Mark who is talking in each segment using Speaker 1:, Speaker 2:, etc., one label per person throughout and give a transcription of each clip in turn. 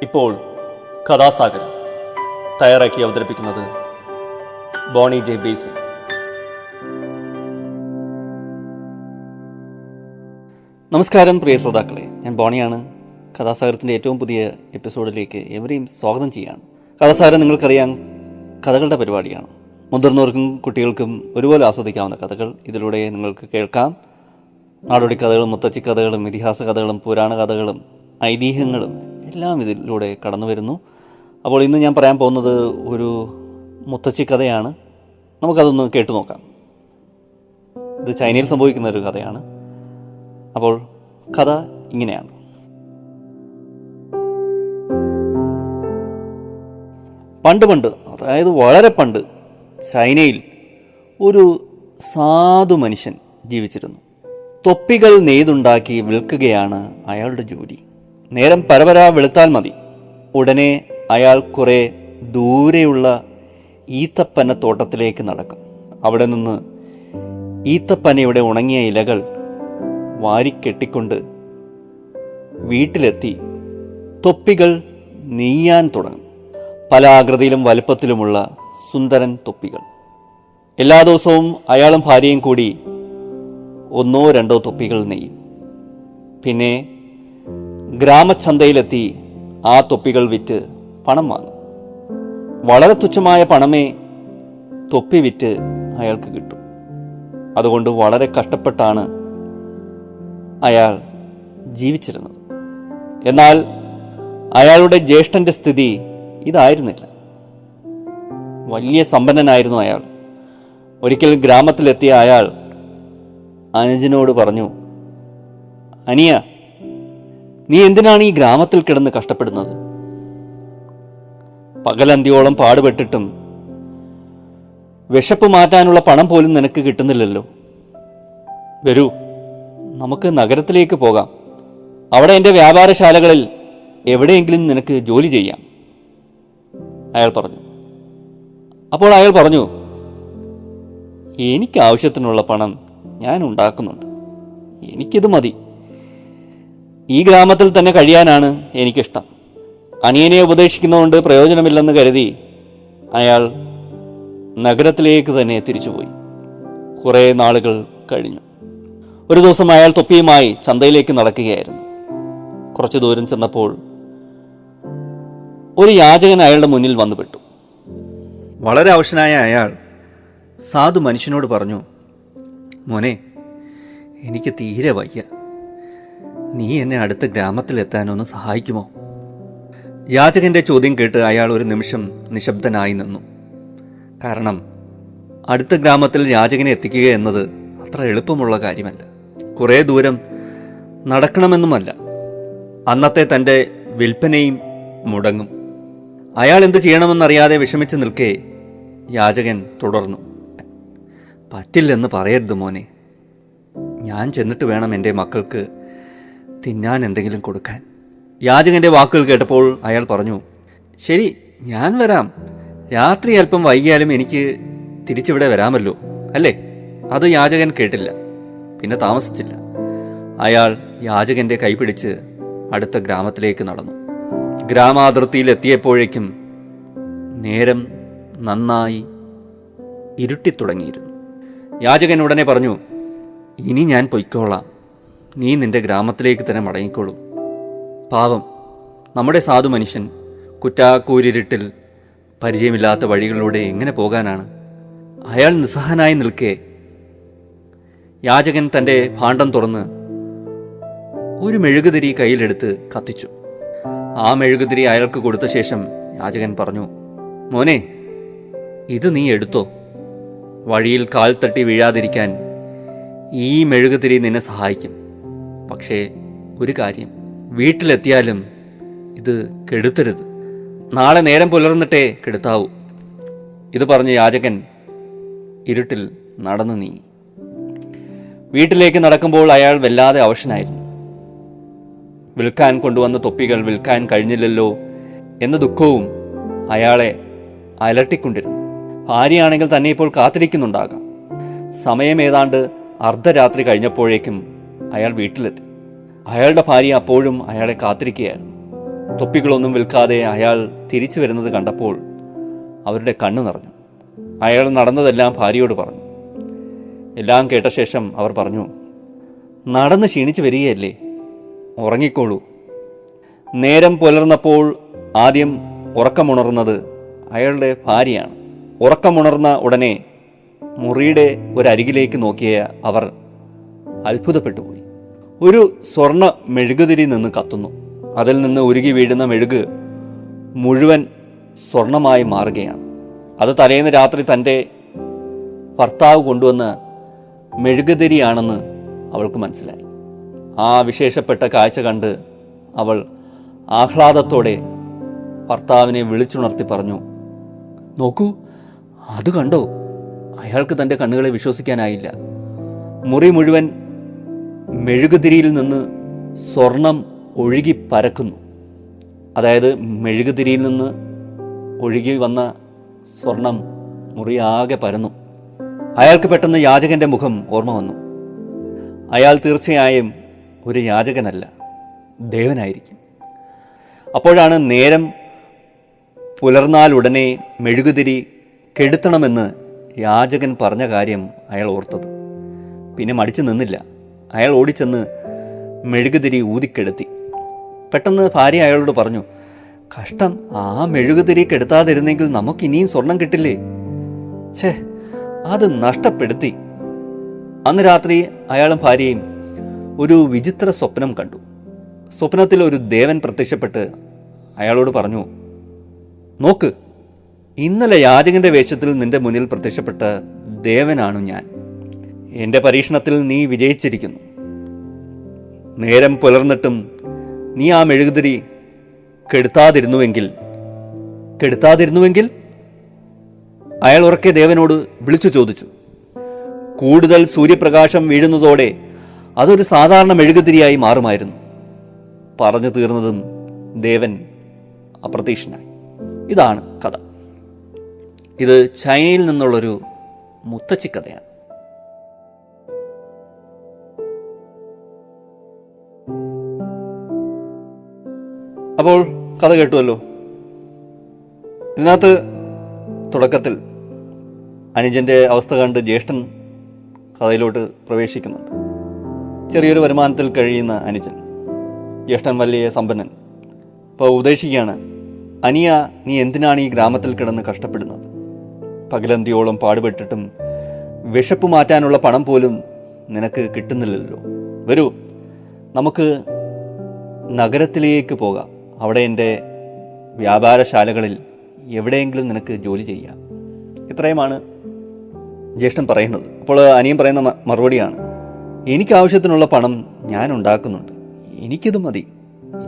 Speaker 1: ഇപ്പോൾ കഥാസാഗരം തയ്യാറാക്കി അവതരിപ്പിക്കുന്നത് ബോണി ജെ ബേസിൽ. നമസ്കാരം പ്രിയ ശ്രോതാക്കളെ, ഞാൻ ബോണിയാണ്. കഥാസാഗരത്തിൻ്റെ ഏറ്റവും പുതിയ എപ്പിസോഡിലേക്ക് എവരെയും സ്വാഗതം ചെയ്യുകയാണ്. കഥാസാഗരം നിങ്ങൾക്കറിയാം, കഥകളുടെ പരിപാടിയാണ്. മുതിർന്നവർക്കും കുട്ടികൾക്കും ഒരുപോലെ ആസ്വദിക്കാവുന്ന കഥകൾ ഇതിലൂടെ നിങ്ങൾക്ക് കേൾക്കാം. നാടോടി കഥകളും മുത്തച്ഛി കഥകളും ഇതിഹാസ കഥകളും പുരാണ കഥകളും ഐതിഹ്യങ്ങളും എല്ലാം ഇതിലൂടെ കടന്നു വരുന്നു. അപ്പോൾ ഇന്ന് ഞാൻ പറയാൻ പോകുന്നത് ഒരു മുത്തച്ഛി കഥയാണ്. നമുക്കതൊന്ന് കേട്ടു നോക്കാം. ഇത് ചൈനയിൽ സംഭവിക്കുന്ന ഒരു കഥയാണ്. അപ്പോൾ കഥ ഇങ്ങനെയാണ്. പണ്ട്, അതായത് വളരെ പണ്ട്, ചൈനയിൽ ഒരു സാധു മനുഷ്യൻ ജീവിച്ചിരുന്നു. തൊപ്പികൾ നെയ്തുണ്ടാക്കി വിൽക്കുകയാണ് അയാളുടെ ജോലി. നേരം പരപരാ വെളുത്താൽ മതി, ഉടനെ അയാൾ കുറേ ദൂരെയുള്ള ഈത്തപ്പന തോട്ടത്തിലേക്ക് നടക്കും. അവിടെ നിന്ന് ഈത്തപ്പനയുടെ ഉണങ്ങിയ ഇലകൾ വാരിക്കെട്ടിക്കൊണ്ട് വീട്ടിലെത്തി തൊപ്പികൾ നെയ്യാൻ തുടങ്ങും. പല ആകൃതിയിലും വലുപ്പത്തിലുമുള്ള സുന്ദരൻ തൊപ്പികൾ. എല്ലാ ദിവസവും അയാളും ഭാര്യയും കൂടി 1-2 തൊപ്പികൾ നെയ്യും. പിന്നെ ഗ്രാമചന്തയിലെത്തി ആ തൊപ്പികൾ വിറ്റ് പണം വാങ്ങും. വളരെ തുച്ഛമായ പണമേ തൊപ്പി വിറ്റ് അയാൾക്ക് കിട്ടും. അതുകൊണ്ട് വളരെ കഷ്ടപ്പെട്ടാണ് അയാൾ ജീവിച്ചിരുന്നത്. എന്നാൽ അയാളുടെ ജ്യേഷ്ഠന്റെ സ്ഥിതി ഇതായിരുന്നില്ല. വലിയ സമ്പന്നനായിരുന്നു അയാൾ. ഒരിക്കൽ ഗ്രാമത്തിലെത്തിയ അയാൾ അനുജനോട് പറഞ്ഞു, അനിയ, നീ എന്തിനാണ് ഈ ഗ്രാമത്തിൽ കിടന്ന് കഷ്ടപ്പെടുന്നത്? പകലന്തിയോളം പാടുപെട്ടിട്ടും വിശപ്പ് മാറ്റാനുള്ള പണം പോലും നിനക്ക് കിട്ടുന്നില്ലല്ലോ. വരൂ, നമുക്ക് നഗരത്തിലേക്ക് പോകാം. അവിടെ എൻ്റെ വ്യാപാരശാലകളിൽ എവിടെയെങ്കിലും നിനക്ക് ജോലി ചെയ്യാം, അയാൾ പറഞ്ഞു. അപ്പോൾ അയാൾ പറഞ്ഞു, എനിക്ക് ആവശ്യത്തിനുള്ള പണം ഞാൻ ഉണ്ടാക്കുന്നുണ്ട്, എനിക്കിത് മതി. ഈ ഗ്രാമത്തിൽ തന്നെ കഴിയാനാണ് എനിക്കിഷ്ടം. അനിയനെ ഉപദേശിക്കുന്നതുകൊണ്ട് പ്രയോജനമില്ലെന്ന് കരുതി അയാൾ നഗരത്തിലേക്ക് തന്നെ തിരിച്ചുപോയി. കുറേ നാളുകൾ കഴിഞ്ഞു. ഒരു ദിവസം അയാൾ തൊപ്പിയുമായി ചന്തയിലേക്ക് നടക്കുകയായിരുന്നു. കുറച്ചു ദൂരം ചെന്നപ്പോൾ ഒരു യാചകൻ അയാളുടെ മുന്നിൽ വന്നുപെട്ടു. വളരെ അവശനായ അയാൾ സാധു മനുഷ്യനോട് പറഞ്ഞു, മോനെ, എനിക്ക് തീരെ വയ്യ, നീ എന്നെ അടുത്ത ഗ്രാമത്തിലെത്താനൊന്ന് സഹായിക്കുമോ? യാചകന്റെ ചോദ്യം കേട്ട് അയാൾ ഒരു നിമിഷം നിശബ്ദനായി നിന്നു. കാരണം അടുത്ത ഗ്രാമത്തിൽ യാചകനെ എത്തിക്കുക എന്നത് അത്ര എളുപ്പമുള്ള കാര്യമല്ല. കുറേ ദൂരം നടക്കണമെന്നുമല്ല. അന്നത്തെ തൻ്റെ വിൽപ്പനയും മുടങ്ങും. അയാൾ എന്ത് ചെയ്യണമെന്നറിയാതെ വിഷമിച്ച് നിൽക്കെ യാചകൻ തുടർന്നു, പറ്റില്ലെന്ന് പറയരുത് മോനെ. ഞാൻ ചെന്നിട്ട് വേണം എൻ്റെ മക്കൾക്ക് തിന്നാൻ എന്തെങ്കിലും കൊടുക്കാൻ. യാചകന്റെ വാക്കുകൾ കേട്ടപ്പോൾ അയാൾ പറഞ്ഞു, ശരി, ഞാൻ വരാം. രാത്രി അല്പം വൈകിയാലും എനിക്ക് തിരിച്ചിവിടെ വരാമല്ലോ, അല്ലേ? അത് യാചകൻ കേട്ടില്ല. പിന്നെ താമസിച്ചില്ല. അയാൾ യാചകന്റെ കൈപിടിച്ച് അടുത്ത ഗ്രാമത്തിലേക്ക് നടന്നു. ഗ്രാമാതിർത്തിയിൽ എത്തിയപ്പോഴേക്കും നേരം നന്നായി ഇരുട്ടിത്തുടങ്ങിയിരുന്നു. യാചകൻ ഉടനെ പറഞ്ഞു, ഇനി ഞാൻ പൊയ്ക്കോളാം, നീ നിന്റെ ഗ്രാമത്തിലേക്ക് തന്നെ മടങ്ങിക്കോളൂ. പാവം നമ്മുടെ സാധു മനുഷ്യൻ കുറ്റാക്കൂരിരുട്ടിൽ പരിചയമില്ലാത്ത വഴികളിലൂടെ എങ്ങനെ പോകാനാണ്? അയാൾ നിസ്സഹനായി നിൽക്കെ യാചകൻ തൻ്റെ ഭാണ്ഡം തുറന്ന് ഒരു മെഴുകുതിരി കയ്യിലെടുത്ത് കത്തിച്ചു. ആ മെഴുകുതിരി അയാൾക്ക് കൊടുത്ത ശേഷം യാചകൻ പറഞ്ഞു, മോനെ, ഇത് നീ എടുത്തോ. വഴിയിൽ കാൽ തട്ടി വീഴാതിരിക്കാൻ ഈ മെഴുകുതിരി നിന്നെ സഹായിക്കും. പക്ഷേ ഒരു കാര്യം, വീട്ടിലെത്തിയാലും ഇത് കെടുത്തരുത്. നാളെ നേരം പുലർന്നിട്ടേ കെടുത്താവൂ. ഇത് പറഞ്ഞ് യാചകൻ ഇരുട്ടിൽ നടന്നു നീങ്ങി. വീട്ടിലേക്ക് നടക്കുമ്പോൾ അയാൾ വല്ലാതെ അവശനായിരുന്നു. വിൽക്കാൻ കൊണ്ടുവന്ന തൊപ്പികൾ വിൽക്കാൻ കഴിഞ്ഞില്ലല്ലോ എന്ന ദുഃഖവും അയാളെ അലട്ടിക്കൊണ്ടിരുന്നു. ഭാര്യയാണെങ്കിൽ തന്നെ ഇപ്പോൾ കാത്തിരിക്കുന്നുണ്ടാകാം. സമയം ഏതാണ്ട് അർദ്ധരാത്രി കഴിഞ്ഞപ്പോഴേക്കും അയാൾ വീട്ടിലെത്തി. അയാളുടെ ഭാര്യ അപ്പോഴും അയാളെ കാത്തിരിക്കുകയായിരുന്നു. തൊപ്പികളൊന്നും വിൽക്കാതെ അയാൾ തിരിച്ചു വരുന്നത് കണ്ടപ്പോൾ അവരുടെ കണ്ണു നിറഞ്ഞു. അയാൾ നടന്നതെല്ലാം ഭാര്യയോട് പറഞ്ഞു. എല്ലാം കേട്ട ശേഷം അവർ പറഞ്ഞു, നടന്ന് ക്ഷീണിച്ച് വരികയല്ലേ, ഉറങ്ങിക്കോളൂ. നേരം പുലർന്നപ്പോൾ ആദ്യം ഉറക്കമുണർന്നത് അയാളുടെ ഭാര്യയാണ്. ഉറക്കമുണർന്ന ഉടനെ മുറിയുടെ ഒരരികിലേക്ക് നോക്കിയ അവർ അത്ഭുതപ്പെട്ടുപോയി. ഒരു സ്വർണ്ണ മെഴുകുതിരി നിന്ന് കത്തുന്നു. അതിൽ നിന്ന് ഉരുകി വീഴുന്ന മെഴുക് മുഴുവൻ സ്വർണമായി മാറുകയാണ്. അത് തലേന്ന് രാത്രി തൻ്റെ ഭർത്താവ് കൊണ്ടുവന്ന മെഴുകുതിരിയാണെന്ന് അവൾക്ക് മനസ്സിലായി. ആ വിശേഷപ്പെട്ട കാഴ്ച കണ്ട് അവൾ ആഹ്ലാദത്തോടെ ഭർത്താവിനെ വിളിച്ചുണർത്തി പറഞ്ഞു, നോക്കൂ, അത് കണ്ടോ? അയാൾക്ക് തൻ്റെ കണ്ണുകളെ വിശ്വസിക്കാനായില്ല. മുറി മുഴുവൻ മെഴുകുതിരിയിൽ നിന്ന് സ്വർണം ഒഴുകി പരക്കുന്നു. അതായത് മെഴുകുതിരിയിൽ നിന്ന് ഒഴുകി വന്ന സ്വർണം മുറിയാകെ പരന്നു. അയാൾക്ക് പെട്ടെന്ന് യാചകന്റെ മുഖം ഓർമ്മ വന്നു. അയാൾ തീർച്ചയായും ഒരു യാചകനല്ല, ദേവനായിരിക്കും. അപ്പോഴാണ് നേരം പുലർന്നാലുടനെ മെഴുകുതിരി കെടുത്തണമെന്ന് യാചകൻ പറഞ്ഞ കാര്യം അയാൾ ഓർത്തത്. പിന്നെ മടിച്ചു നിന്നില്ല. അയാൾ ഓടിച്ചെന്ന് മെഴുകുതിരി ഊതിക്കെടുത്തി. പെട്ടെന്ന് ഭാര്യ അയാളോട് പറഞ്ഞു, കഷ്ടം, ആ മെഴുകുതിരി കെടുത്താതിരുന്നെങ്കിൽ നമുക്കിനിയും സ്വർണം കിട്ടില്ലേ. ഛേ, അത് നഷ്ടപ്പെടുത്തി. അന്ന് രാത്രി അയാളും ഭാര്യയും ഒരു വിചിത്ര സ്വപ്നം കണ്ടു. സ്വപ്നത്തിൽ ഒരു ദേവൻ പ്രത്യക്ഷപ്പെട്ട് അയാളോട് പറഞ്ഞു, നോക്ക്, ഇന്നലെ യാചകന്റെ വേഷത്തിൽ നിന്റെ മുന്നിൽ പ്രത്യക്ഷപ്പെട്ട ദേവനാണു ഞാൻ. എൻ്റെ പരീക്ഷണത്തിൽ നീ വിജയിച്ചിരിക്കുന്നു. നേരം പുലർന്നിട്ടും നീ ആ മെഴുകുതിരി കെടുത്താതിരുന്നുവെങ്കിൽ അയാൾ ഉറക്കെ ദേവനോട് വിളിച്ചു ചോദിച്ചു. കൂടുതൽ സൂര്യപ്രകാശം വീഴുന്നതോടെ അതൊരു സാധാരണ മെഴുകുതിരിയായി മാറുമായിരുന്നു. പറഞ്ഞു തീർന്നതും ദേവൻ അപ്രത്യക്ഷനായി. ഇതാണ് കഥ. ഇത് ചൈനയിൽ നിന്നുള്ളൊരു മുത്തച്ഛി കഥയാണ്. അപ്പോൾ കഥ കേട്ടുവല്ലോ. ഇതിനകത്ത് തുടക്കത്തിൽ അനുജൻ്റെ അവസ്ഥ കണ്ട് ജ്യേഷ്ഠൻ കഥയിലോട്ട് പ്രവേശിക്കുന്നുണ്ട്. ചെറിയൊരു വരുമാനത്തിൽ കഴിയുന്ന അനുജൻ, ജ്യേഷ്ഠൻ വലിയ സമ്പന്നൻ. അപ്പോൾ ഉപദേശിക്കുകയാണ്, അനിയ, നീ എന്തിനാണ് ഈ ഗ്രാമത്തിൽ കിടന്ന് കഷ്ടപ്പെടുന്നത്? പകലന്തിയോളം പാടുപെട്ടിട്ടും വിശപ്പ് മാറ്റാനുള്ള പണം പോലും നിനക്ക് കിട്ടുന്നില്ലല്ലോ. വരൂ, നമുക്ക് നഗരത്തിലേക്ക് പോകാം. അവിടെ എൻ്റെ വ്യാപാരശാലകളിൽ എവിടെയെങ്കിലും നിനക്ക് ജോലി ചെയ്യാം. ഇത്രയുമാണ് ജ്യേഷ്ഠൻ പറയുന്നത്. അപ്പോൾ അനിയൻ പറയുന്ന മറുപടിയാണ്, എനിക്ക് ആവശ്യത്തിനുള്ള പണം ഞാൻ ഉണ്ടാക്കുന്നുണ്ട്, എനിക്കിത് മതി.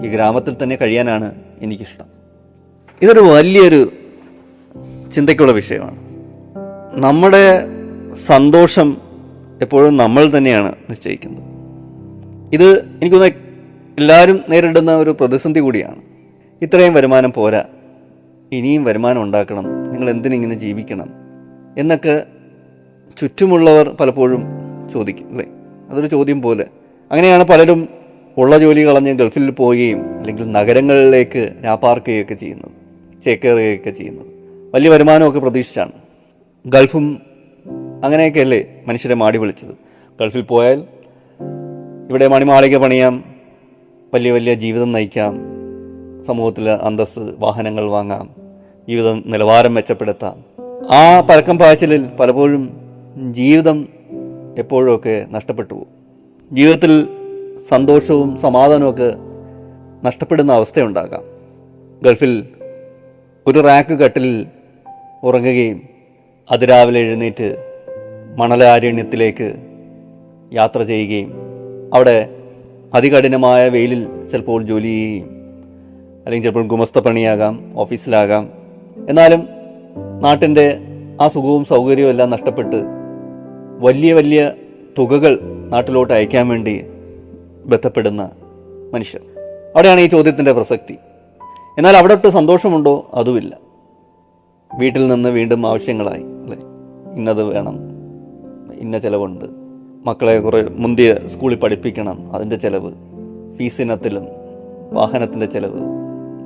Speaker 1: ഈ ഗ്രാമത്തിൽ തന്നെ കഴിയാനാണ് എനിക്കിഷ്ടം. ഇതൊരു വലിയൊരു ചിന്തയ്ക്കുള്ള വിഷയമാണ്. നമ്മുടെ സന്തോഷം എപ്പോഴും നമ്മൾ തന്നെയാണ് നിശ്ചയിക്കുന്നത്. ഇത് എനിക്ക് തോന്നുന്നു എല്ലാവരും നേരിടുന്ന ഒരു പ്രതിസന്ധി കൂടിയാണ്. ഇത്രയും വരുമാനം പോരാ, ഇനിയും വരുമാനം ഉണ്ടാക്കണം, നിങ്ങൾ എന്തിനിങ്ങനെ ജീവിക്കണം എന്നൊക്കെ ചുറ്റുമുള്ളവർ പലപ്പോഴും ചോദിക്കും, അല്ലേ? അതൊരു ചോദ്യം പോലെ. അങ്ങനെയാണ് പലരും ഉള്ള ജോലി കളഞ്ഞ് ഗൾഫിൽ പോവുകയും അല്ലെങ്കിൽ നഗരങ്ങളിലേക്ക് രാപ്പാർക്കുകയൊക്കെ ചെയ്യുന്നത്, ചേക്കേറുകയൊക്കെ ചെയ്യുന്നത്. വലിയ വരുമാനമൊക്കെ പ്രതീക്ഷിച്ചാണ്. ഗൾഫും അങ്ങനെയൊക്കെയല്ലേ മനുഷ്യരെ മാടി വിളിച്ചത്. ഗൾഫിൽ പോയാൽ ഇവിടെ മണിമാളിക പണിയാം, വലിയ വലിയ ജീവിതം നയിക്കാം, സമൂഹത്തിൽ അന്തസ്സ്, വാഹനങ്ങൾ വാങ്ങാം, ജീവിത നിലവാരം മെച്ചപ്പെടുത്താം. ആ പരക്കം പാച്ചിലിൽ പലപ്പോഴും ജീവിതം എപ്പോഴുമൊക്കെ നഷ്ടപ്പെട്ടു പോകും. ജീവിതത്തിൽ സന്തോഷവും സമാധാനവുമൊക്കെ നഷ്ടപ്പെടുന്ന അവസ്ഥയുണ്ടാകാം. ഗൾഫിൽ ഒരു റാക്ക് കട്ടിലിൽ ഉറങ്ങുകയും അതിരാവിലെ എഴുന്നേറ്റ് മണലാരണ്യത്തിലേക്ക് യാത്ര ചെയ്യുകയും അവിടെ അതികഠിനമായ വെയിലിൽ ചിലപ്പോൾ ജോലി ചെയ്യുകയും, അല്ലെങ്കിൽ ചിലപ്പോൾ ഗുമസ്ത പണിയാകാം, ഓഫീസിലാകാം. എന്നാലും നാട്ടിൻ്റെ ആ സുഖവും സൗകര്യവും എല്ലാം നഷ്ടപ്പെട്ട് വലിയ വലിയ തുകകൾ നാട്ടിലോട്ട് അയക്കാൻ വേണ്ടി ബന്ധപ്പെടുന്ന മനുഷ്യർ. അവിടെയാണ് ഈ ചോദ്യത്തിൻ്റെ പ്രസക്തി. എന്നാൽ അവിടെ ഒട്ട് സന്തോഷമുണ്ടോ? അതുമില്ല. വീട്ടിൽ നിന്ന് വീണ്ടും ആവശ്യങ്ങളായി, അല്ലേ? ഇന്നത് വേണം, ഇന്ന ചിലവുണ്ട്, മക്കളെ കുറേ മുന്തിയ സ്കൂളിൽ പഠിപ്പിക്കണം, അതിൻ്റെ ചിലവ്, ഫീസിനത്തിലും വാഹനത്തിൻ്റെ ചിലവ്,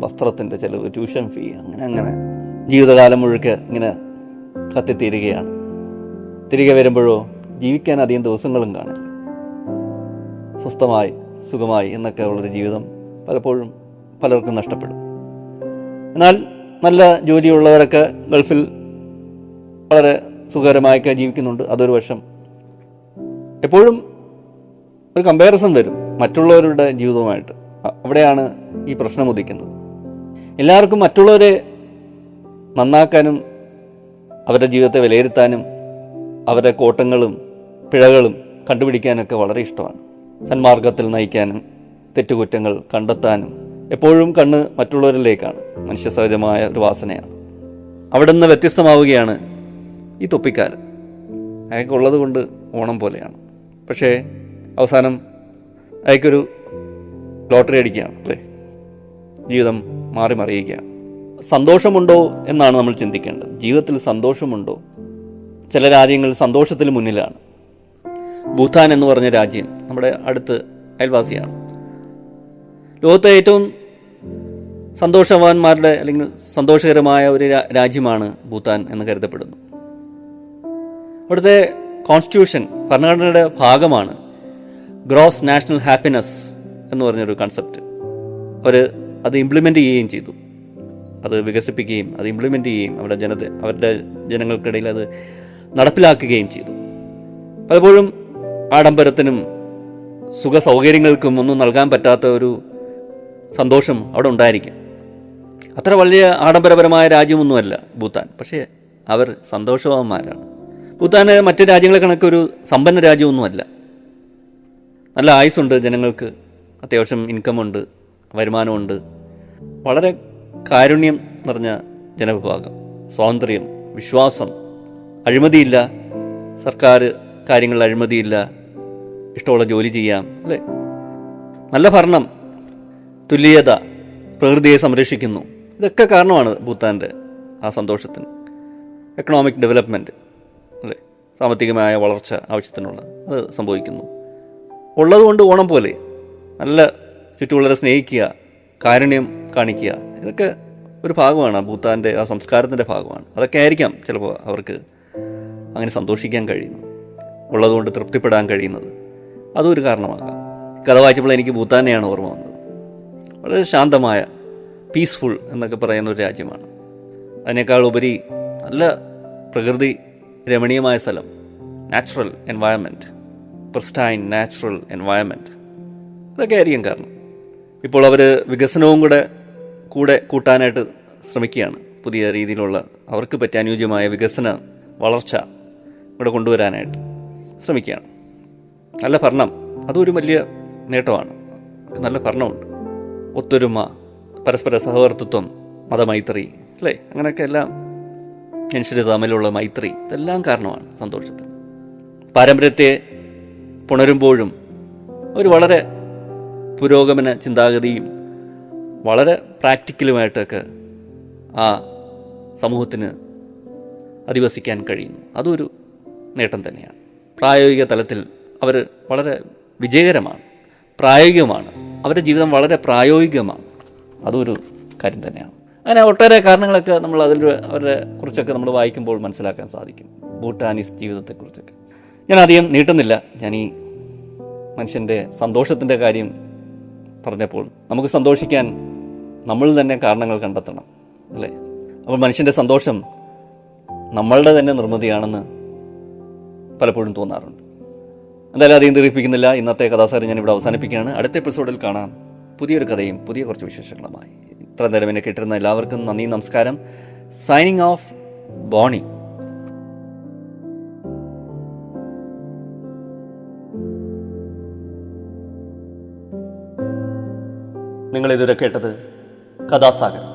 Speaker 1: വസ്ത്രത്തിൻ്റെ ചിലവ്, ട്യൂഷൻ ഫീ, അങ്ങനെ ജീവിതകാലം മുഴുക്കെ ഇങ്ങനെ കത്തിത്തീരുകയാണ്. തിരികെ വരുമ്പോഴോ ജീവിക്കാൻ അധികം ദിവസങ്ങളും കാണില്ല. സ്വസ്ഥമായി സുഖമായി എന്നൊക്കെ ഉള്ളൊരു ജീവിതം പലപ്പോഴും പലർക്കും നഷ്ടപ്പെടും. എന്നാൽ നല്ല ജോലിയുള്ളവരൊക്കെ ഗൾഫിൽ വളരെ സുഖകരമായൊക്കെ ജീവിക്കുന്നുണ്ട്. അതൊരു വശം. എപ്പോഴും ഒരു കമ്പാരിസൺ വരും മറ്റുള്ളവരുടെ ജീവിതവുമായിട്ട്. അവിടെയാണ് ഈ പ്രശ്നം ഉദിക്കുന്നത്. എല്ലാവർക്കും മറ്റുള്ളവരെ നന്നാക്കാനും അവരുടെ ജീവിതത്തെ വിലയിരുത്താനും അവരുടെ കോട്ടങ്ങളും പിഴകളും കണ്ടുപിടിക്കാനൊക്കെ വളരെ ഇഷ്ടമാണ്. സന്മാർഗത്തിൽ നയിക്കാനും തെറ്റുകുറ്റങ്ങൾ കണ്ടെത്താനും എപ്പോഴും കണ്ണ് മറ്റുള്ളവരിലേക്കാണ്. മനുഷ്യ സഹജമായ ഒരു വാസനയാണ്. അവിടെ നിന്ന് വ്യത്യസ്തമാവുകയാണ് ഈ തൊപ്പിക്കാരൻ. അയാൾക്കുള്ളത് കൊണ്ട് ഓണം പോലെയാണ്. പക്ഷേ അവസാനം അയാൾക്കൊരു ലോട്ടറി അടിക്കുകയാണ് അല്ലേ? ജീവിതം മാറി മറിയുകയാണ്. സന്തോഷമുണ്ടോ എന്നാണ് നമ്മൾ ചിന്തിക്കേണ്ടത്. ജീവിതത്തിൽ സന്തോഷമുണ്ടോ? ചില രാജ്യങ്ങൾ സന്തോഷത്തിന് മുന്നിലാണ്. ഭൂട്ടാൻ എന്ന് പറഞ്ഞ രാജ്യം നമ്മുടെ അടുത്ത് അയൽവാസിയാണ്. ലോകത്തെ ഏറ്റവും സന്തോഷവാന്മാരുടെ അല്ലെങ്കിൽ സന്തോഷകരമായ ഒരു രാജ്യമാണ് ഭൂട്ടാൻ എന്ന് കരുതപ്പെടുന്നു. അവിടുത്തെ കോൺസ്റ്റിറ്റ്യൂഷൻ, ഭരണഘടനയുടെ ഭാഗമാണ് ഗ്രോസ് നാഷണൽ ഹാപ്പിനെസ് എന്ന് പറഞ്ഞൊരു കൺസെപ്റ്റ്. അവർ അത് ഇംപ്ലിമെൻ്റ് ചെയ്യുകയും ചെയ്തു. അത് വികസിപ്പിക്കുകയും അത് ഇംപ്ലിമെൻ്റ് ചെയ്യുകയും അവരുടെ ജനങ്ങൾക്കിടയിൽ അത് നടപ്പിലാക്കുകയും ചെയ്തു. പലപ്പോഴും ആഡംബരത്തിനും സുഖ സൗകര്യങ്ങൾക്കും ഒന്നും നൽകാൻ പറ്റാത്ത ഒരു സന്തോഷം അവിടെ ഉണ്ടായിരിക്കും. അത്ര വലിയ ആഡംബരപരമായ രാജ്യമൊന്നുമല്ല ഭൂട്ടാൻ, പക്ഷേ അവർ സന്തോഷവാന്മാരാണ്. ഭൂട്ടാൻ മറ്റ് രാജ്യങ്ങളെ കണക്കൊരു സമ്പന്ന രാജ്യമൊന്നുമല്ല. നല്ല ആയുസ്സുണ്ട് ജനങ്ങൾക്ക്, അത്യാവശ്യം ഇൻകമുണ്ട്, വരുമാനമുണ്ട്, വളരെ കാരുണ്യം നിറഞ്ഞ ജനവിഭാഗം, സ്വാതന്ത്ര്യം, വിശ്വാസം, അഴിമതിയില്ല, സർക്കാർ കാര്യങ്ങളിൽ അഴിമതിയില്ല, ഇഷ്ടമുള്ള ജോലി ചെയ്യാം അല്ലേ? നല്ല ഭരണം, തുല്യത, പ്രകൃതിയെ സംരക്ഷിക്കുന്നു. ഇതൊക്കെ കാരണമാണ് ഭൂട്ടാൻ്റെ ആ സന്തോഷത്തിന്. എക്കണോമിക് ഡെവലപ്മെൻറ്റ് അല്ലേ, സാമ്പത്തികമായ വളർച്ച ആവശ്യത്തിനുള്ള അത് സംഭവിക്കുന്നു. ഉള്ളതുകൊണ്ട് ഓണം പോലെ നല്ല ചുറ്റുമുള്ളവരെ സ്നേഹിക്കുക, കാരുണ്യം കാണിക്കുക, ഇതൊക്കെ ഒരു ഭാഗമാണ് ഭൂട്ടാൻ്റെ ആ സംസ്കാരത്തിൻ്റെ ഭാഗമാണ്. അതൊക്കെ ആയിരിക്കാം ചിലപ്പോൾ അവർക്ക് അങ്ങനെ സന്തോഷിക്കാൻ കഴിയുന്നത്, ഉള്ളതുകൊണ്ട് തൃപ്തിപ്പെടാൻ കഴിയുന്നത്. അതും ഒരു കാരണമാകാം. കഥ വായിച്ചപ്പോൾ എനിക്ക് ഭൂട്ടാനെയാണ് ഓർമ്മ വന്നത്. വളരെ ശാന്തമായ, പീസ്ഫുൾ എന്നൊക്കെ പറയുന്ന ഒരു രാജ്യമാണ്. അതിനേക്കാൾ ഉപരി നല്ല പ്രകൃതി രമണീയമായ സ്ഥലം, natural environment, pristine natural environment, ഇതൊക്കെ ആയിരിക്കും കാരണം. ഇപ്പോൾ അവർ വികസനവും കൂടെ കൂട്ടാനായിട്ട് ശ്രമിക്കുകയാണ്. പുതിയ രീതിയിലുള്ള അവർക്ക് പറ്റിയ അനുയോജ്യമായ വികസന വളർച്ച ഇവിടെ കൊണ്ടുവരാനായിട്ട് ശ്രമിക്കുകയാണ്. നല്ല ഭരണം, അതൊരു വലിയ നേട്ടമാണ്. നല്ല ഭരണമുണ്ട്, ഒത്തൊരുമ, പരസ്പര സഹവർത്തിത്വം, മതമൈത്രി അല്ലേ, അങ്ങനെയൊക്കെ എല്ലാം മനുഷ്യർ തമ്മിലുള്ള മൈത്രി, ഇതെല്ലാം കാരണമാണ് സന്തോഷത്തിന്. പാരമ്പര്യത്തെ പുണരുമ്പോഴും അവർ വളരെ പുരോഗമന ചിന്താഗതിയും വളരെ പ്രാക്ടിക്കലുമായിട്ടൊക്കെ ആ സമൂഹത്തിന് അധിവസിക്കാൻ കഴിയുന്നു. അതൊരു നേട്ടം തന്നെയാണ്. പ്രായോഗിക തലത്തിൽ അവർ വളരെ വിജയകരമാണ്, പ്രായോഗികമാണ്. അവരുടെ ജീവിതം വളരെ പ്രായോഗികമാണ്. അതൊരു കാര്യം തന്നെയാണ്. അങ്ങനെ ഒട്ടേറെ കാരണങ്ങളൊക്കെ നമ്മൾ അവരുടെ കുറിച്ചൊക്കെ നമ്മൾ വായിക്കുമ്പോൾ മനസ്സിലാക്കാൻ സാധിക്കും, ഭൂട്ടാനീസ് ജീവിതത്തെക്കുറിച്ചൊക്കെ. ഞാൻ അധികം നീട്ടുന്നില്ല. ഞാൻ ഈ മനുഷ്യൻ്റെ സന്തോഷത്തിൻ്റെ കാര്യം പറഞ്ഞപ്പോൾ നമുക്ക് സന്തോഷിക്കാൻ നമ്മൾ തന്നെ കാരണങ്ങൾ കണ്ടെത്തണം അല്ലേ? അപ്പോൾ മനുഷ്യൻ്റെ സന്തോഷം നമ്മളുടെ തന്നെ നിർമ്മിതിയാണെന്ന് പലപ്പോഴും തോന്നാറുണ്ട്. എന്തായാലും അധികം ദീർഘിപ്പിക്കുന്നില്ല. ഇന്നത്തെ കഥാസാരം ഞാനിവിടെ അവസാനിപ്പിക്കുകയാണ്. അടുത്ത എപ്പിസോഡിൽ കാണാം പുതിയൊരു കഥയും പുതിയ കുറച്ച് വിശേഷങ്ങളുമായി. ഇത്ര നേരം എന്നെ കേട്ടിരുന്ന എല്ലാവർക്കും നന്ദി, നമസ്കാരം. Signing off, Boney. നിങ്ങളിതുവരെ കേട്ടത് കഥാസാഗരം.